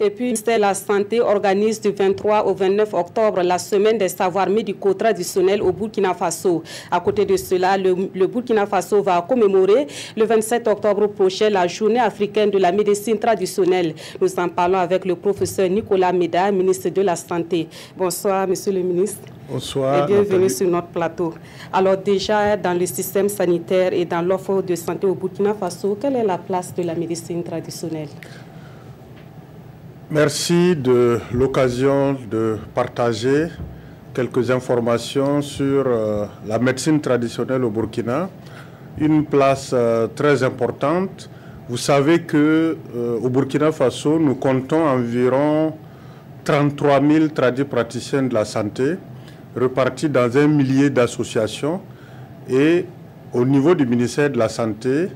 Et puis, le ministère de la Santé organise du 23 au 29 octobre la semaine des savoirs médicaux traditionnels au Burkina Faso. À côté de cela, le Burkina Faso va commémorer le 27 octobre prochain la journée africaine de la médecine traditionnelle. Nous en parlons avec le professeur Nicolas Méda, ministre de la Santé. Bonsoir, monsieur le ministre. Bonsoir. Et bienvenue sur notre plateau. Alors déjà, dans le système sanitaire et dans l'offre de santé au Burkina Faso, quelle est la place de la médecine traditionnelle? Merci de l'occasion de partager quelques informations sur la médecine traditionnelle au Burkina. Une place très importante. Vous savez qu'au Burkina Faso, nous comptons environ 33 000 praticiens de la santé repartis dans 1 millier d'associations. Et au niveau du ministère de la Santé,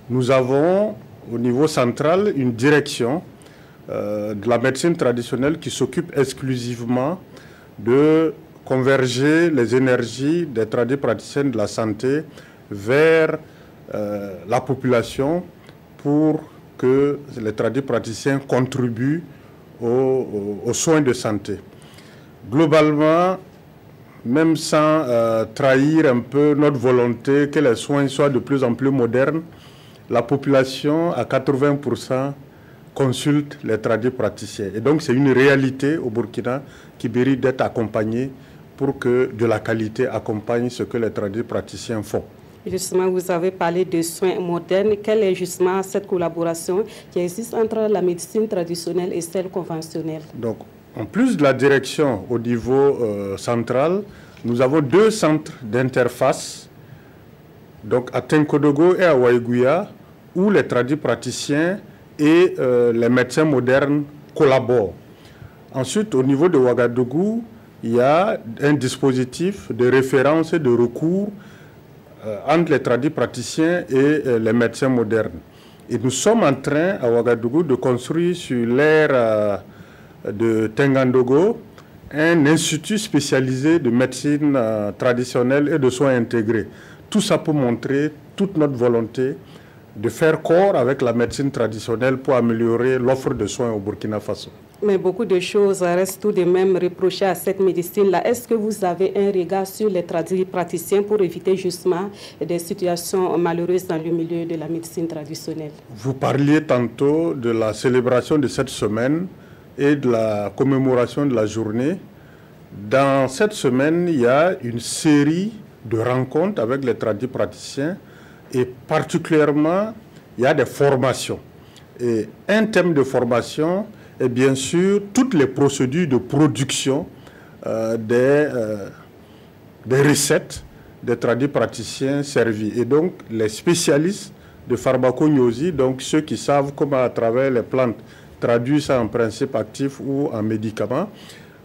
nous avons au niveau central une direction de la médecine traditionnelle qui s'occupe exclusivement de converger les énergies des praticiens de la santé vers la population pour que les praticiens contribuent aux soins de santé. Globalement, même sans trahir un peu notre volonté que les soins soient de plus en plus modernes, la population à 80% consulte les praticiens. Et donc c'est une réalité au Burkina qui mérite d'être accompagnée pour que de la qualité accompagne ce que les praticiens font. Justement, vous avez parlé de soins modernes. Quelle est justement cette collaboration qui existe entre la médecine traditionnelle et celle conventionnelle? Donc, en plus de la direction au niveau central, nous avons 2 centres d'interface, donc à Tenkodogo et à Waïgouya, où les praticiens et les médecins modernes collaborent. Ensuite, au niveau de Ouagadougou, il y a un dispositif de référence et de recours entre les praticiens et les médecins modernes. Et nous sommes en train, à Ouagadougou, de construire sur l'aire de Tengandogo un institut spécialisé de médecine traditionnelle et de soins intégrés. Tout ça pour montrer toute notre volonté de faire corps avec la médecine traditionnelle pour améliorer l'offre de soins au Burkina Faso. Mais beaucoup de choses restent tout de même reprochées à cette médecine-là. Est-ce que vous avez un regard sur les praticiens pour éviter justement des situations malheureuses dans le milieu de la médecine traditionnelle? Vous parliez tantôt de la célébration de cette semaine et de la commémoration de la journée. Dans cette semaine, il y a une série de rencontres avec les praticiens et particulièrement, il y a des formations. Et un thème de formation est bien sûr toutes les procédures de production des recettes des praticiens servis. Et donc, les spécialistes de pharmacognosie, donc ceux qui savent comment à travers les plantes traduire ça en principe actif ou en médicaments,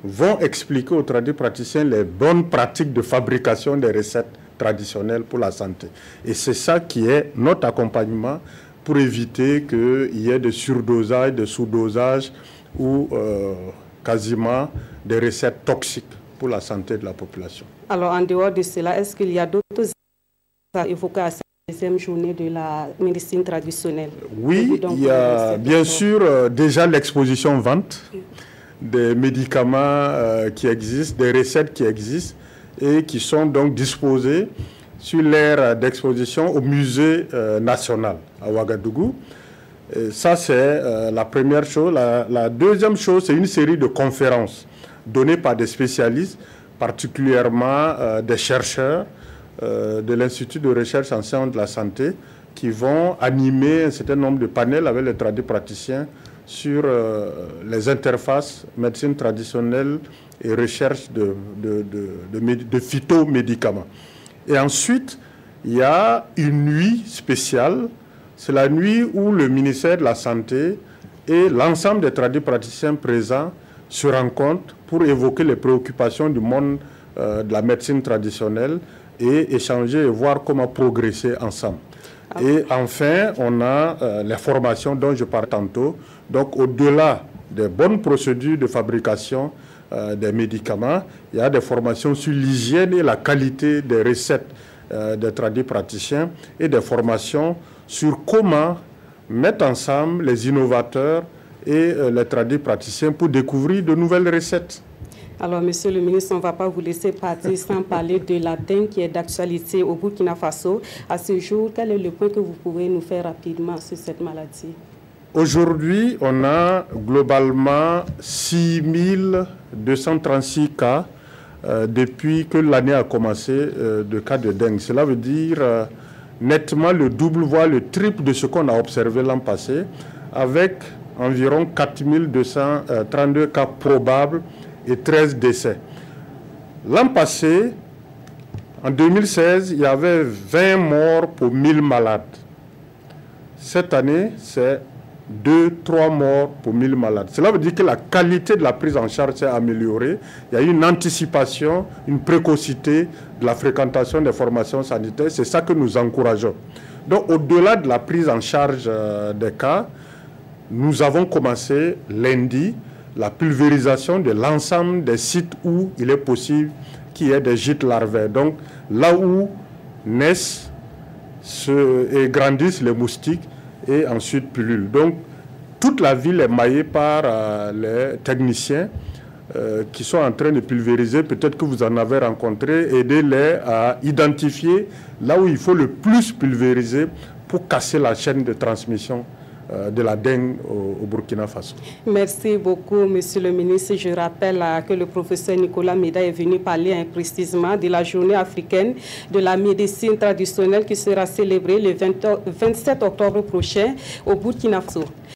vont expliquer aux praticiens les bonnes pratiques de fabrication des recettes traditionnelles pour la santé. Et c'est ça qui est notre accompagnement pour éviter qu'il y ait de surdosage, de sous-dosage ou quasiment des recettes toxiques pour la santé de la population. Alors, en dehors de cela, est-ce qu'il y a d'autres à évoquer à cette deuxième journée de la médecine traditionnelle? Oui, il y a bien sûr déjà l'exposition vente des médicaments qui existent, des recettes qui existent et qui sont donc disposées sur l'aire d'exposition au musée national à Ouagadougou. Et ça, c'est la première chose. La deuxième chose, c'est une série de conférences données par des spécialistes, particulièrement des chercheurs de l'Institut de recherche en sciences de la santé, qui vont animer un certain nombre de panels avec les praticiens sur les interfaces médecine traditionnelle et recherche de phytomédicaments. Et ensuite, il y a une nuit spéciale. C'est la nuit où le ministère de la Santé et l'ensemble des praticiens présents se rencontrent pour évoquer les préoccupations du monde de la médecine traditionnelle et échanger et voir comment progresser ensemble. Et enfin, on a les formations dont je parlais tantôt. Donc, au-delà des bonnes procédures de fabrication des médicaments, il y a des formations sur l'hygiène et la qualité des recettes des praticiens et des formations sur comment mettre ensemble les innovateurs et les tradipraticiens pour découvrir de nouvelles recettes. Alors, monsieur le ministre, on ne va pas vous laisser partir sans parler de la dengue qui est d'actualité au Burkina Faso. À ce jour, quel est le point que vous pouvez nous faire rapidement sur cette maladie? Aujourd'hui, on a globalement 6236 cas depuis que l'année a commencé de cas de dengue. Cela veut dire nettement le double, voire le triple de ce qu'on a observé l'an passé, avec environ 4232 cas probables et 13 décès. L'an passé, en 2016, il y avait 20 morts pour 1000 malades. Cette année, c'est 2-3 morts pour 1000 malades. Cela veut dire que la qualité de la prise en charge s'est améliorée. Il y a eu une anticipation, une précocité de la fréquentation des formations sanitaires. C'est ça que nous encourageons. Donc, au-delà de la prise en charge des cas, nous avons commencé lundi la pulvérisation de l'ensemble des sites où il est possible qu'il y ait des gîtes larvaires. Donc, là où naissent et grandissent les moustiques, et ensuite pullulent. Donc, toute la ville est maillée par les techniciens qui sont en train de pulvériser. Peut-être que vous en avez rencontré, aider-les à identifier là où il faut le plus pulvériser pour casser la chaîne de transmission de la dengue au Burkina Faso. Merci beaucoup, monsieur le ministre. Je rappelle que le professeur Nicolas Méda est venu parler précisément de la journée africaine de la médecine traditionnelle qui sera célébrée le 27 octobre prochain au Burkina Faso.